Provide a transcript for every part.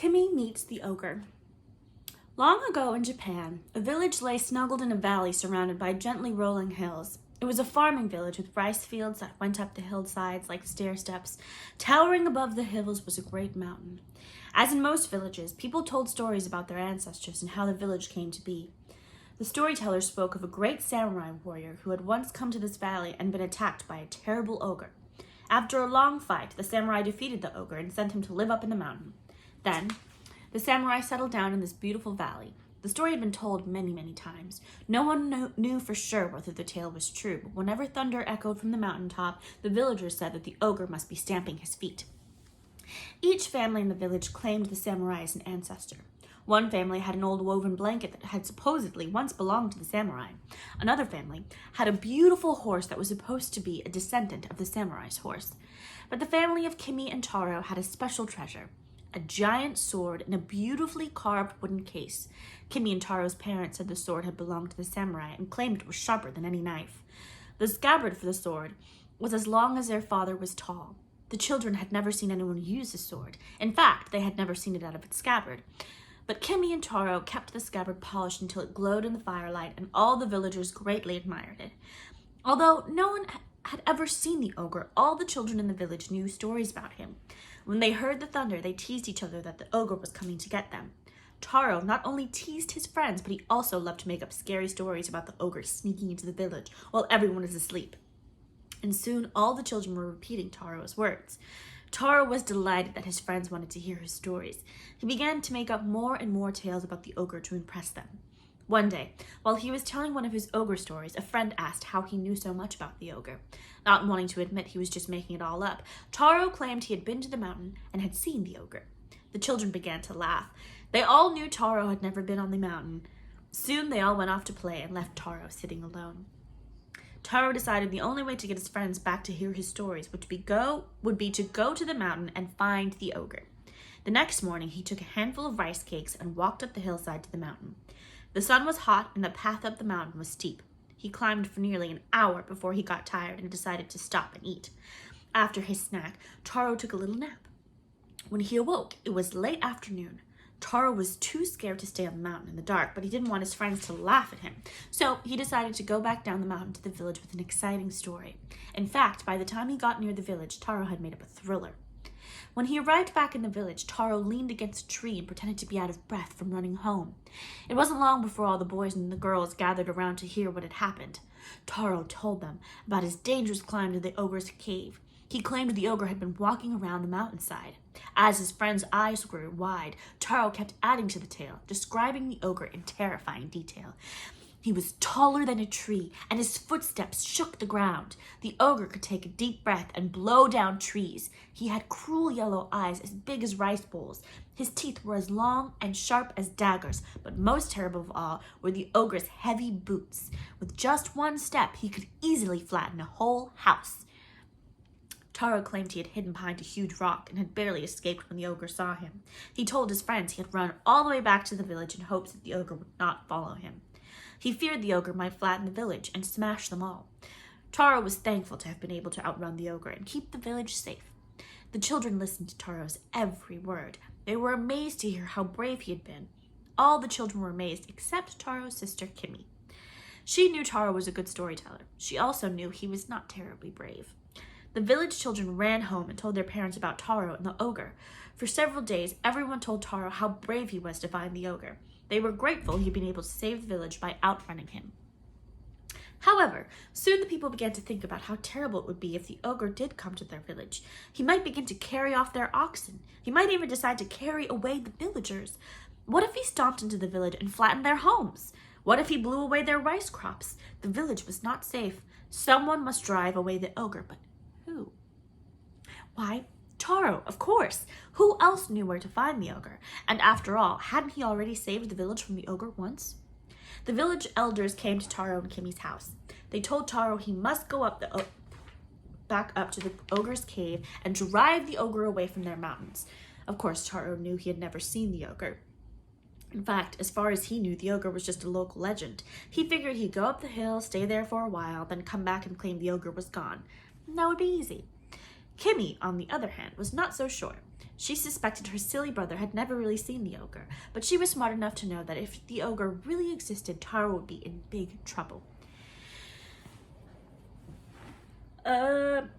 Kimi meets the ogre. Long ago in Japan, a village lay snuggled in a valley surrounded by gently rolling hills. It was a farming village with rice fields that went up the hillsides like stair steps. Towering above the hills was a great mountain. As in most villages, people told stories about their ancestors and how the village came to be. The storyteller spoke of a great samurai warrior who had once come to this valley and been attacked by a terrible ogre. After a long fight, the samurai defeated the ogre and sent him to live up in the mountain. Then, the samurai settled down in this beautiful valley. The story had been told many, many times. No one knew for sure whether the tale was true, but whenever thunder echoed from the mountaintop, the villagers said that the ogre must be stamping his feet. Each family in the village claimed the samurai as an ancestor. One family had an old woven blanket that had supposedly once belonged to the samurai. Another family had a beautiful horse that was supposed to be a descendant of the samurai's horse. But the family of Kimi and Taro had a special treasure, a giant sword in a beautifully carved wooden case. Kimi and Taro's parents said the sword had belonged to the samurai and claimed it was sharper than any knife. The scabbard for the sword was as long as their father was tall. The children had never seen anyone use the sword. In fact, they had never seen it out of its scabbard. But Kimi and Taro kept the scabbard polished until it glowed in the firelight, and all the villagers greatly admired it. Although no one had ever seen the ogre, all the children in the village knew stories about him. When they heard the thunder, they teased each other that the ogre was coming to get them. Taro not only teased his friends, but he also loved to make up scary stories about the ogre sneaking into the village while everyone is asleep. And soon all the children were repeating Taro's words. Taro was delighted that his friends wanted to hear his stories. He began to make up more and more tales about the ogre to impress them. One day, while he was telling one of his ogre stories, a friend asked how he knew so much about the ogre. Not wanting to admit he was just making it all up, Taro claimed he had been to the mountain and had seen the ogre. The children began to laugh. They all knew Taro had never been on the mountain. Soon they all went off to play and left Taro sitting alone. Taro decided the only way to get his friends back to hear his stories would be to go to the mountain and find the ogre. The next morning, he took a handful of rice cakes and walked up the hillside to the mountain. The sun was hot and the path up the mountain was steep. He climbed for nearly an hour before he got tired and decided to stop and eat. After his snack, Taro took a little nap. When he awoke, it was late afternoon. Taro was too scared to stay on the mountain in the dark, but he didn't want his friends to laugh at him. So he decided to go back down the mountain to the village with an exciting story. In fact, by the time he got near the village, Taro had made up a thriller. When he arrived back in the village, Taro leaned against a tree and pretended to be out of breath from running home. It wasn't long before all the boys and the girls gathered around to hear what had happened. Taro told them about his dangerous climb to the ogre's cave. He claimed the ogre had been walking around the mountainside. As his friends' eyes grew wide, Taro kept adding to the tale, describing the ogre in terrifying detail. He was taller than a tree, and his footsteps shook the ground. The ogre could take a deep breath and blow down trees. He had cruel yellow eyes as big as rice bowls. His teeth were as long and sharp as daggers, but most terrible of all were the ogre's heavy boots. With just one step, he could easily flatten a whole house. Taro claimed he had hidden behind a huge rock and had barely escaped when the ogre saw him. He told his friends he had run all the way back to the village in hopes that the ogre would not follow him. He feared the ogre might flatten the village and smash them all. Taro was thankful to have been able to outrun the ogre and keep the village safe. The children listened to Taro's every word. They were amazed to hear how brave he had been. All the children were amazed except Taro's sister, Kimi. She knew Taro was a good storyteller. She also knew he was not terribly brave. The village children ran home and told their parents about Taro and the ogre. For several days, everyone told Taro how brave he was to find the ogre. They were grateful he'd been able to save the village by outrunning him. However, soon the people began to think about how terrible it would be if the ogre did come to their village. He might begin to carry off their oxen. He might even decide to carry away the villagers. What if he stomped into the village and flattened their homes? What if he blew away their rice crops? The village was not safe. Someone must drive away the ogre, but who? Why, Taro, of course. Who else knew where to find the ogre? And after all, hadn't he already saved the village from the ogre once? The village elders came to Taro and Kimi's house. They told Taro he must go back up to the ogre's cave and drive the ogre away from their mountains. Of course, Taro knew he had never seen the ogre. In fact, as far as he knew, the ogre was just a local legend. He figured he'd go up the hill, stay there for a while, then come back and claim the ogre was gone. That would be easy. Kimi, on the other hand, was not so sure. She suspected her silly brother had never really seen the ogre, but she was smart enough to know that if the ogre really existed, Taro would be in big trouble.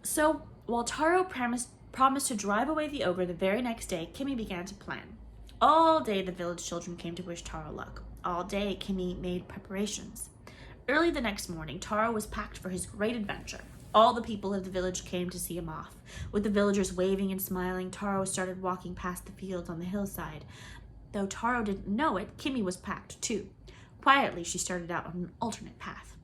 So while Taro promised to drive away the ogre the very next day, Kimi began to plan. All day the village children came to wish Taro luck. All day Kimi made preparations. Early the next morning, Taro was packed for his great adventure. All the people of the village came to see him off. With the villagers waving and smiling, Taro started walking past the fields on the hillside. Though Taro didn't know it, Kimi was packed too. Quietly, she started out on an alternate path.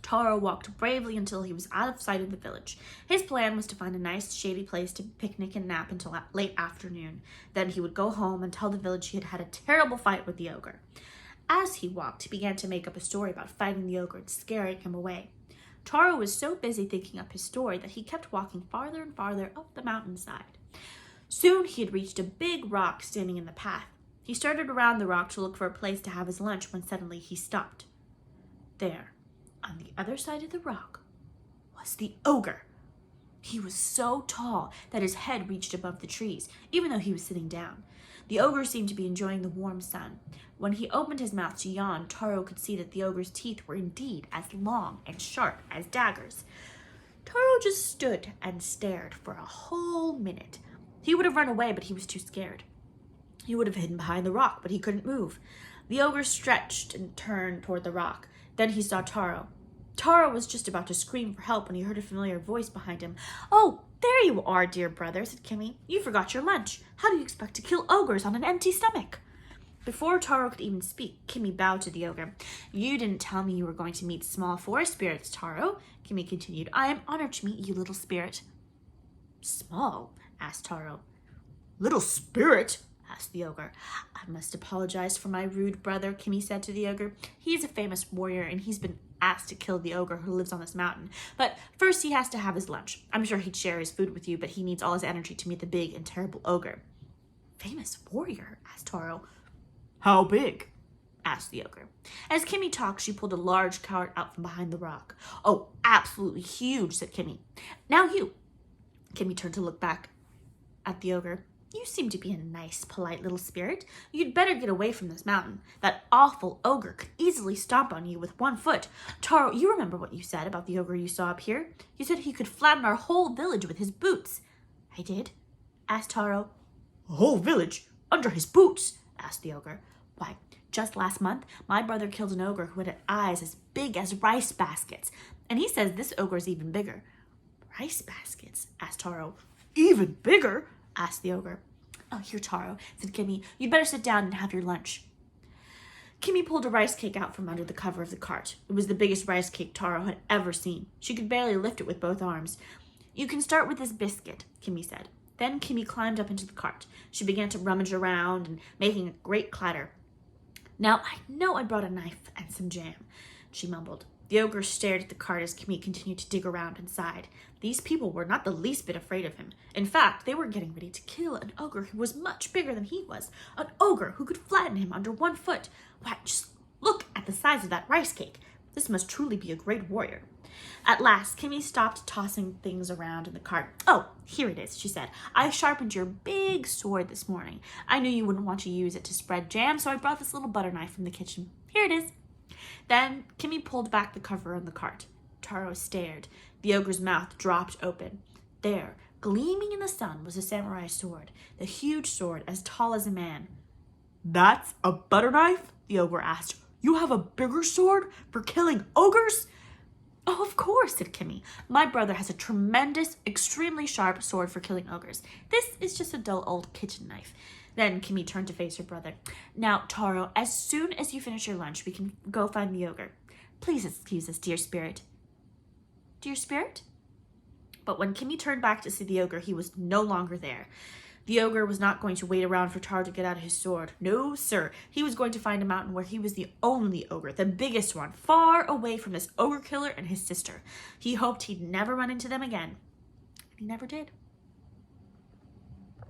Taro walked bravely until he was out of sight of the village. His plan was to find a nice, shady place to picnic and nap until late afternoon. Then he would go home and tell the village he had had a terrible fight with the ogre. As he walked, he began to make up a story about fighting the ogre and scaring him away. Taro was so busy thinking up his story that he kept walking farther and farther up the mountainside. Soon he had reached a big rock standing in the path. He started around the rock to look for a place to have his lunch when suddenly he stopped. There, on the other side of the rock, was the ogre. He was so tall that his head reached above the trees, even though he was sitting down. The ogre seemed to be enjoying the warm sun. When he opened his mouth to yawn, Taro could see that the ogre's teeth were indeed as long and sharp as daggers. Taro just stood and stared for a whole minute. He would have run away, but he was too scared. He would have hidden behind the rock, but he couldn't move. The ogre stretched and turned toward the rock. Then he saw Taro. Taro was just about to scream for help when he heard a familiar voice behind him. "Oh, there you are, dear brother," said Kimi. "You forgot your lunch. How do you expect to kill ogres on an empty stomach?" Before Taro could even speak, Kimi bowed to the ogre. "You didn't tell me you were going to meet small forest spirits, Taro," Kimi continued. "I am honored to meet you, little spirit." "Small?" asked Taro. "Little spirit?" asked the ogre. "I must apologize for my rude brother," Kimi said to the ogre. "He is a famous warrior, and he's been asked to kill the ogre who lives on this mountain. But first he has to have his lunch. I'm sure he'd share his food with you, but he needs all his energy to meet the big and terrible ogre." "Famous warrior?" asked Taro. "How big?" asked the ogre. As Kimi talked, she pulled a large cart out from behind the rock. "Oh, absolutely huge," said Kimi. "Now you." Kimi turned to look back at the ogre. "You seem to be a nice, polite little spirit. You'd better get away from this mountain. That awful ogre could easily stomp on you with one foot. Taro, you remember what you said about the ogre you saw up here? You said he could flatten our whole village with his boots." "I did?" asked Taro. "A whole village? Under his boots?" asked the ogre. "Why, just last month, my brother killed an ogre who had eyes as big as rice baskets. And he says this ogre's even bigger." "Rice baskets?" asked Taro. "Even bigger?" asked the ogre. "Oh, here, Taro," said Kimi. "You'd better sit down and have your lunch." Kimi pulled a rice cake out from under the cover of the cart. It was the biggest rice cake Taro had ever seen. She could barely lift it with both arms. "You can start with this biscuit," Kimi said. Then Kimi climbed up into the cart. She began to rummage around and making a great clatter. "Now, I know I brought a knife and some jam," she mumbled. The ogre stared at the cart as Kimi continued to dig around inside. These people were not the least bit afraid of him. In fact, they were getting ready to kill an ogre who was much bigger than he was. An ogre who could flatten him under one foot. Why, just look at the size of that rice cake. This must truly be a great warrior. At last, Kimi stopped tossing things around in the cart. "Oh, here it is," she said. "I sharpened your big sword this morning. I knew you wouldn't want to use it to spread jam, so I brought this little butter knife from the kitchen. Here it is." Then Kimi pulled back the cover on the cart. Taro stared. The ogre's mouth dropped open. There, gleaming in the sun, was a samurai sword, the huge sword as tall as a man. "That's a butter knife?" the ogre asked. "You have a bigger sword for killing ogres?" "Oh, of course," said Kimi. "My brother has a tremendous, extremely sharp sword for killing ogres. This is just a dull old kitchen knife." Then Kimi turned to face her brother. "Now, Taro, as soon as you finish your lunch, we can go find the ogre. Please excuse us, dear spirit." "Dear spirit?" But when Kimi turned back to see the ogre, he was no longer there. The ogre was not going to wait around for Taro to get out his sword. No, sir. He was going to find a mountain where he was the only ogre, the biggest one, far away from this ogre killer and his sister. He hoped he'd never run into them again. And he never did.